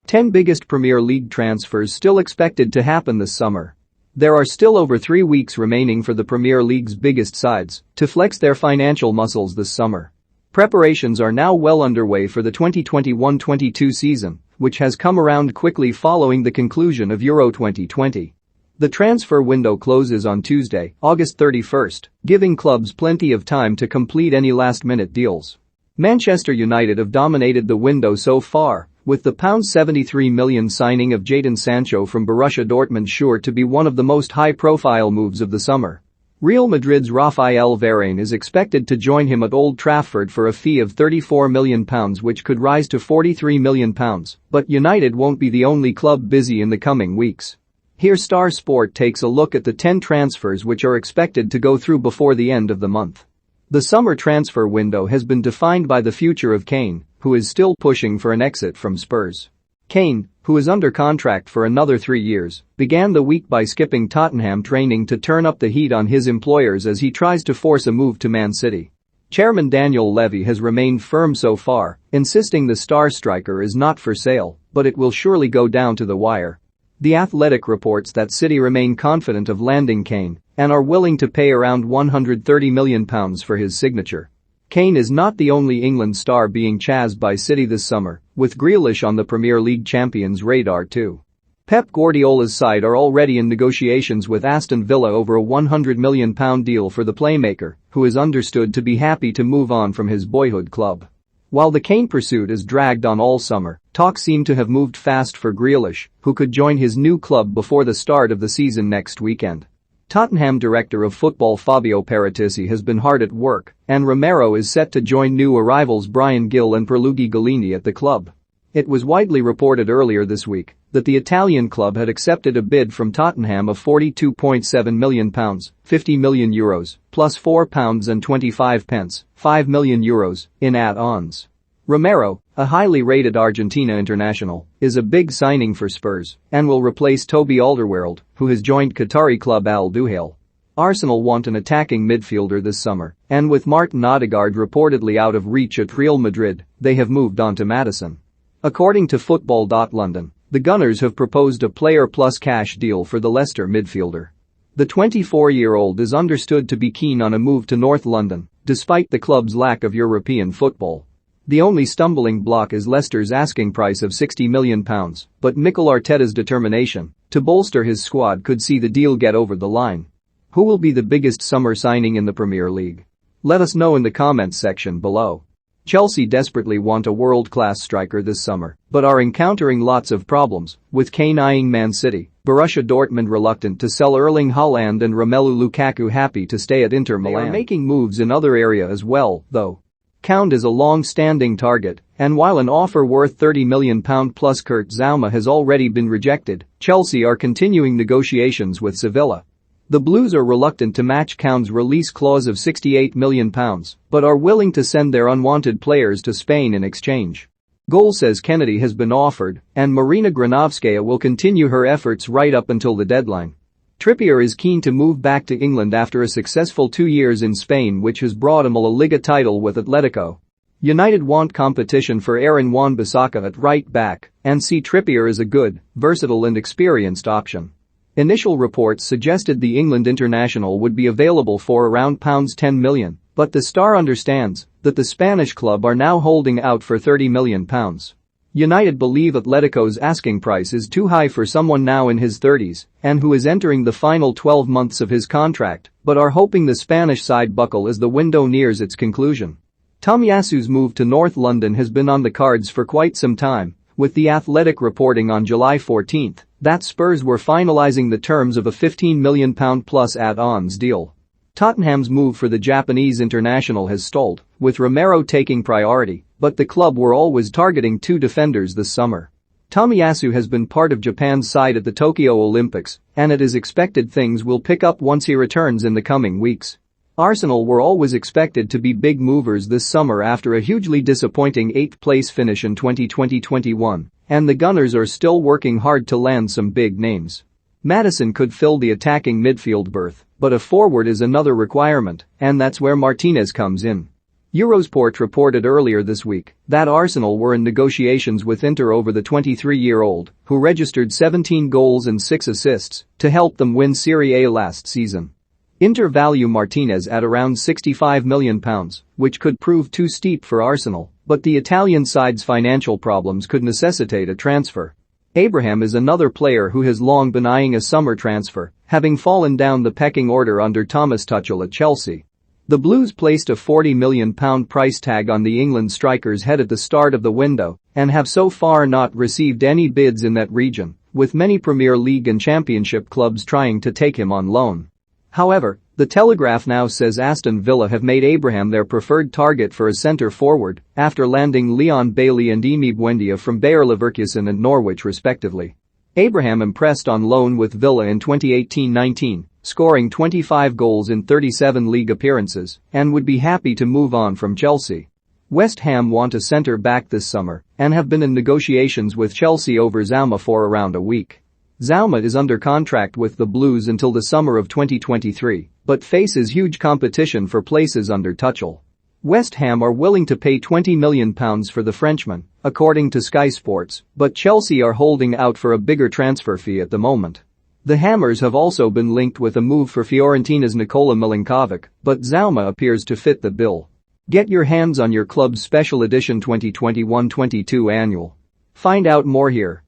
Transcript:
10 biggest Premier League transfers still expected to happen this summer. There are still over 3 weeks remaining for the Premier League's biggest sides to flex their financial muscles this summer. Preparations are now well underway for the 2021-22 season, which has come around quickly following the conclusion of Euro 2020. The transfer window closes on Tuesday, August 31st, giving clubs plenty of time to complete any last-minute deals. Manchester United have dominated the window so far, with the £73 million signing of Jadon Sancho from Borussia Dortmund sure to be one of the most high-profile moves of the summer. Real Madrid's Raphael Varane is expected to join him at Old Trafford for a fee of £34 million, which could rise to £43 million, but United won't be the only club busy in the coming weeks. Here Star Sport takes a look at the 10 transfers which are expected to go through before the end of the month. The summer transfer window has been defined by the future of Kane, who is still pushing for an exit from Spurs. Kane, who is under contract for another 3 years, began the week by skipping Tottenham training to turn up the heat on his employers as he tries to force a move to Man City. Chairman Daniel Levy has remained firm so far, insisting the star striker is not for sale, but it will surely go down to the wire. The Athletic reports that City remain confident of landing Kane and are willing to pay around £130 million for his signature. Kane is not the only England star being chased by City this summer, with Grealish on the Premier League champions' radar too. Pep Guardiola's side are already in negotiations with Aston Villa over a £100 million deal for the playmaker, who is understood to be happy to move on from his boyhood club. While the Kane pursuit is dragged on all summer, talks seem to have moved fast for Grealish, who could join his new club before the start of the season next weekend. Tottenham director of football Fabio Paratici has been hard at work, and Romero is set to join new arrivals Bryan Gil and Pierluigi Golini at the club. It was widely reported earlier this week that the Italian club had accepted a bid from Tottenham of £42.7 million, €50 million, plus £4.25, €5 million, in add-ons. Romero, a highly rated Argentina international, is a big signing for Spurs and will replace Toby Alderweireld, who has joined Qatari club Al Duhail. Arsenal want an attacking midfielder this summer, and with Martin Odegaard reportedly out of reach at Real Madrid, they have moved on to Maddison. According to Football.London, the Gunners have proposed a player plus cash deal for the Leicester midfielder. The 24-year-old is understood to be keen on a move to North London, despite the club's lack of European football. The only stumbling block is Leicester's asking price of £60 million, but Mikel Arteta's determination to bolster his squad could see the deal get over the line. Who will be the biggest summer signing in the Premier League? Let us know in the comments section below. Chelsea desperately want a world-class striker this summer, but are encountering lots of problems, with Kane eyeing Man City, Borussia Dortmund reluctant to sell Erling Haaland and Romelu Lukaku happy to stay at Inter Milan. They are making moves in other areas as well, though. Count is a long-standing target, and while an offer worth £30 million plus Kurt Zouma has already been rejected, Chelsea are continuing negotiations with Sevilla. The Blues are reluctant to match Count's release clause of £68 million, but are willing to send their unwanted players to Spain in exchange. Goal says Kennedy has been offered, and Marina Granovskaya will continue her efforts right up until the deadline. Trippier is keen to move back to England after a successful 2 years in Spain, which has brought him a La Liga title with Atletico. United want competition for Aaron Wan-Bissaka at right back and see Trippier as a good, versatile and experienced option. Initial reports suggested the England international would be available for around £10 million, but the Star understands that the Spanish club are now holding out for £30 million. United believe Atletico's asking price is too high for someone now in his 30s and who is entering the final 12 months of his contract, but are hoping the Spanish side buckle as the window nears its conclusion. Tomiyasu's move to North London has been on the cards for quite some time, with The Athletic reporting on July 14 that Spurs were finalizing the terms of a £15 million plus add-ons deal. Tottenham's move for the Japanese international has stalled, with Romero taking priority, but the club were always targeting 2 defenders this summer. Tomiyasu has been part of Japan's side at the Tokyo Olympics, and it is expected things will pick up once he returns in the coming weeks. Arsenal were always expected to be big movers this summer after a hugely disappointing 8th-place finish in 2020-21, and the Gunners are still working hard to land some big names. Maddison could fill the attacking midfield berth, but a forward is another requirement, and that's where Martinez comes in. Eurosport reported earlier this week that Arsenal were in negotiations with Inter over the 23-year-old, who registered 17 goals and 6 assists to help them win Serie A last season. Inter value Martinez at around £65 million, which could prove too steep for Arsenal, but the Italian side's financial problems could necessitate a transfer. Abraham is another player who has long been eyeing a summer transfer, having fallen down the pecking order under Thomas Tuchel at Chelsea. The Blues placed a £40 million price tag on the England striker's head at the start of the window and have so far not received any bids in that region, with many Premier League and Championship clubs trying to take him on loan. However, The Telegraph now says Aston Villa have made Abraham their preferred target for a centre-forward after landing Leon Bailey and Emi Buendia from Bayer Leverkusen and Norwich respectively. Abraham impressed on loan with Villa in 2018-19, scoring 25 goals in 37 league appearances, and would be happy to move on from Chelsea. West Ham want a centre-back this summer and have been in negotiations with Chelsea over Zouma for around a week. Zouma is under contract with the Blues until the summer of 2023, but faces huge competition for places under Tuchel. West Ham are willing to pay £20 million for the Frenchman, according to Sky Sports, but Chelsea are holding out for a bigger transfer fee at the moment. The Hammers have also been linked with a move for Fiorentina's Nikola Milinkovic, but Zouma appears to fit the bill. Get your hands on your club's special edition 2021-22 annual. Find out more here.